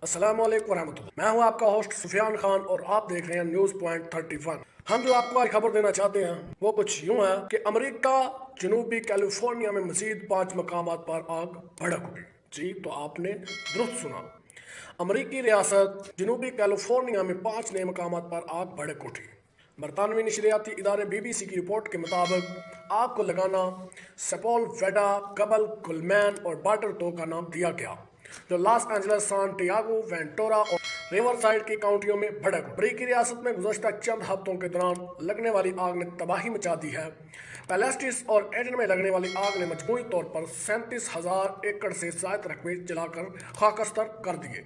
अस्सलाम वालेकुम रहमतुल्लाह। मैं हूं आपका होस्ट सुफियान खान और आप देख रहे हैं न्यूज़ पॉइंट 31। हम जो आपको आज खबर देना चाहते हैं वो कुछ यूं है कि अमेरिका जनूबी कैलिफोर्निया में मजीद 5 मकामात पर आग भड़क उठी। जी तो आपने दुरुस्त सुना, अमेरिकी रियासत जनूबी कैलिफोर्निया में 5 नए मकामात पर आग भड़क उठी। बरतानवी नशरियाती इदारे BBC की रिपोर्ट के मुताबिक आग को लगाना सेपोल्वेडा, गबल, गुलमैन और बार्टरटो का नाम दिया गया, जो लॉस एंजलिस, सैन डिएगो, वेंटोरा और रिवरसाइड की काउंटियों में भड़क। अमेरिकी रियासत में गुज़श्ता चंद हफ्तों के दौरान लगने वाली आग ने तबाही मचा दी है। पैलेस्टिस और एडन में लगने वाली आग ने मजमूई तौर पर 37,000 एकड़ से ज़ायद रकबे जलाकर खाकस्तर कर दिए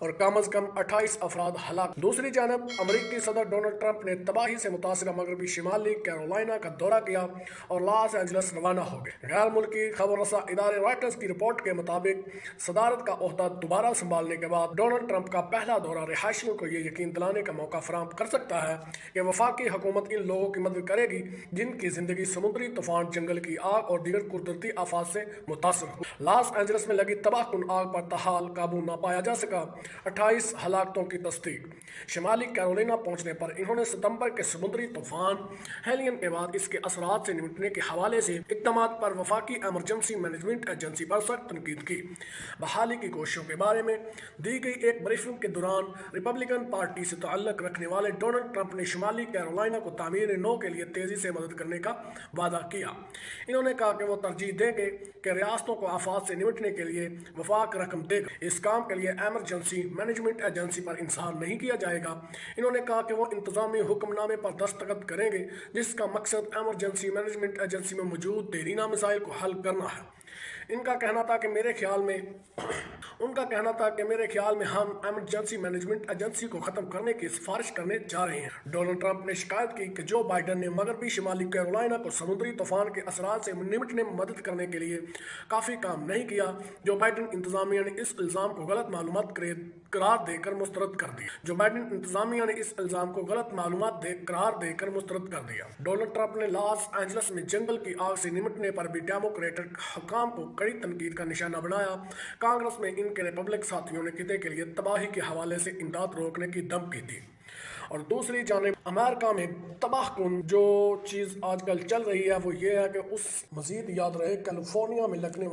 और कम अज़ कम 28 अफराद हलाक। दूसरी जानब अमरीकी सदर डोनाल्ड ट्रंप ने तबाही से मुतासर मगरबी शिमाली कैरोलिना का दौरा किया और लॉस एंजलिस रवाना हो गए। गैर मुल्की खबर रसा इदारे रॉयटर्स की रिपोर्ट के मुताबिक सदारत का ओहदा दोबारा संभालने के बाद डोनाल्ड ट्रंप का पहला दौरा रिहायशियों को ये यकीन दिलाने का मौका फराहम कर सकता है कि वफाकी हुकूमत इन लोगों की मदद करेगी जिनकी जिंदगी समुद्री तूफान, जंगल की आग और दीगर कुदरती आफात से मुतासर हो। लॉस एंजलिस में लगी तबाहकुन आग पर ताहाल काबू न पाया जा सका। 28 हलाकतों की तस्दीक। शिमाली कैरोलिना पहुंचने पर इन्होंने सितंबर के समुद्री तूफान हेलियन के बाद इसके असरात से निपटने के हवाले से इक़दामात पर वफाकी एमरजेंसी मैनेजमेंट एजेंसी पर सख्त तनकीद की। बहाली की कोशिशों के बारे में दी गई एक ब्रीफिंग के दौरान रिपब्लिकन पार्टी से ताल्लुक़ रखने वाले डोनाल्ड ट्रंप ने शिमाली कैरोलिना को तामीर नौ के लिए तेज़ी से मदद करने का वादा किया। इन्होंने कहा कि वो तरजीह देंगे कि रियासतों को आफात से निपटने के लिए वफाक रकम देगा। इस काम के लिए एमरजेंसी मैनेजमेंट एजेंसी पर इंसार नहीं किया जाएगा। इन्होंने कहा कि वो इंतजामी हुक्मनामे पर दस्तखत करेंगे जिसका मकसद एमरजेंसी मैनेजमेंट एजेंसी में मौजूद देरीना मसाइल को हल करना है। उनका कहना था कि मेरे ख्याल में हम एमरजेंसी मैनेजमेंट एजेंसी को ख़त्म करने की सिफारिश करने जा रहे हैं। डोनाल्ड ट्रंप ने शिकायत की कि जो बाइडन ने मगरबी शिमाली कैरोलिना को समुद्री तूफान के असरात से निपटने में मदद करने के लिए काफ़ी काम नहीं किया। जो बाइडन इंतजामिया ने इस इल्ज़ाम को गलत मालूमात करार देकर मुस्तरद कर दिया। डोनाल्ड ट्रंप ने लॉस एंजलिस में जंगल की आग से निपटने पर भी डेमोक्रेटिक हुक्काम को कड़ी तनकीद का निशाना बनाया। कांग्रेस में इनके रिपब्लिक साथियों ने खिते के लिए तबाही के हवाले से इमदाद रोकने की धमकी दी। और दूसरी जानिब अमेरिका में तबाहकुन जो चीज़ आजकल चल रही है वो ये है कि उस मजीद याद रहे कैलिफोर्निया में लगने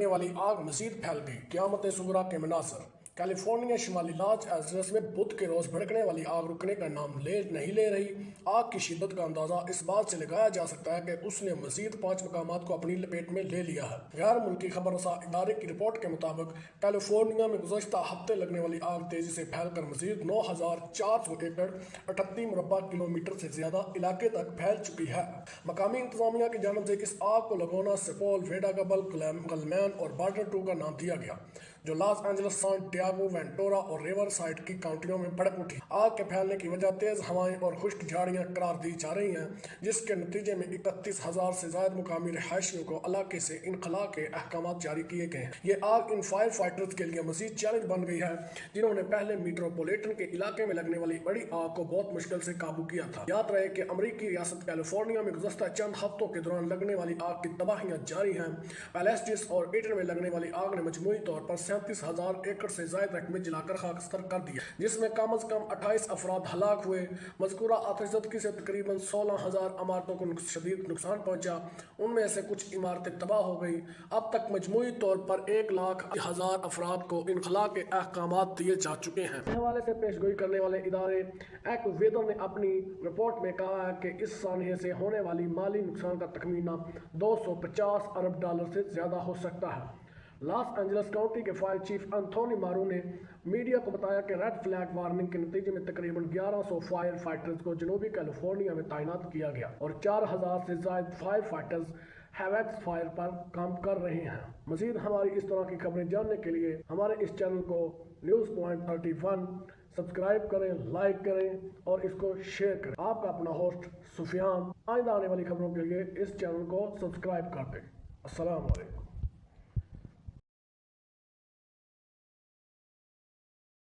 वाली आग मजीद फैल गई। क़यामत सुगरा के मनासर। कैलिफोर्निया शिमाली लॉस एंजलिस में बुध के रोज़ भड़कने वाली आग रुकने का नाम नहीं ले रही। आग की शिद्दत का अंदाज़ा इस बात से लगाया जा सकता है कि उसने मजीद 5 मकामात को अपनी लपेट में ले लिया है। गैर मुल्की खबर रसा इदारे की रिपोर्ट के मुताबिक कैलिफोर्निया में गुज़श्ता हफ्ते लगने वाली आग तेज़ी से फैलकर मजीद 9,400 एकड़ 38 मुरबा किलोमीटर से ज़्यादा इलाके तक फैल चुकी है। मकामी इंतजामिया की जानब से इस आग को लगोना सेपोल्वेडा, गबल, गुलमैन और बार्टरटो का नाम दिया गया, जो लॉस एंजलिस, सैन डिएगो, वेंटोरा और रिवरसाइड की काउंटियों में भड़क उठी। आग के फैलने की वजह तेज हवाएं और खुश्क झाड़ियां करार दी जा रही हैं, जिसके नतीजे में 31,000 से ज्यादा मुकामी रिहायशियों को इलाके से इनखला के अहकाम जारी किए गए हैं। ये आग इन फायर फाइटर्स के लिए मजीद चैलेंज बन गई है, जिन्होंने पहले मेट्रोपोलिटन के इलाके में लगने वाली बड़ी आग को बहुत मुश्किल से काबू किया था। याद रहे कि अमरीकी रियासत कैलिफोर्निया में गुज़श्ता चंद हफ्तों के दौरान लगने वाली आग की तबाहियां जारी हैं। पैलेस्टिस और एडन में लगने वाली आग ने मजमूई तौर पर 37,000 एकड़ से ज्यादा रकबे जलाकर खाकस्तर कर दिया, जिसमें कम अज कम 28 अफराद हलाक हुए। मज़कूरा आतिशज़दगी से तकरीबन 16,000 इमारतों को शदीद नुकसान पहुंचा, उनमें से कुछ इमारतें तबाह हो गई। अब तक मजमूई तौर पर 1,00,000 अफराद को इनखला के अहकाम दिए जा चुके हैं। इस हवाले से पेशगोई करने वाले इदारे एक्वेदर ने अपनी रिपोर्ट में कहा है कि इस सानहे से होने वाली माली नुकसान का तखमीना $250 अरब से ज़्यादा हो सकता है। लॉस एंजलिस काउंटी के फायर चीफ एंथोनी मारू ने मीडिया को बताया कि रेड फ्लैग वार्निंग के नतीजे में तकरीबन 1100 फायर फाइटर्स को जनूबी कैलिफोर्निया में तैनात किया गया और 4,000 से ज्यादा फायर फाइटर्स हैवेक्स फायर पर काम कर रहे हैं। मजीद हमारी इस तरह की खबरें जानने के लिए हमारे इस चैनल को न्यूज़ पॉइंट 31 सब्सक्राइब करें, लाइक करें और इसको शेयर करें। आपका अपना होस्ट सुफियान। आइंदा आने वाली खबरों के लिए इस चैनल को सब्सक्राइब कर दें। अस्सलाम वालेकुम।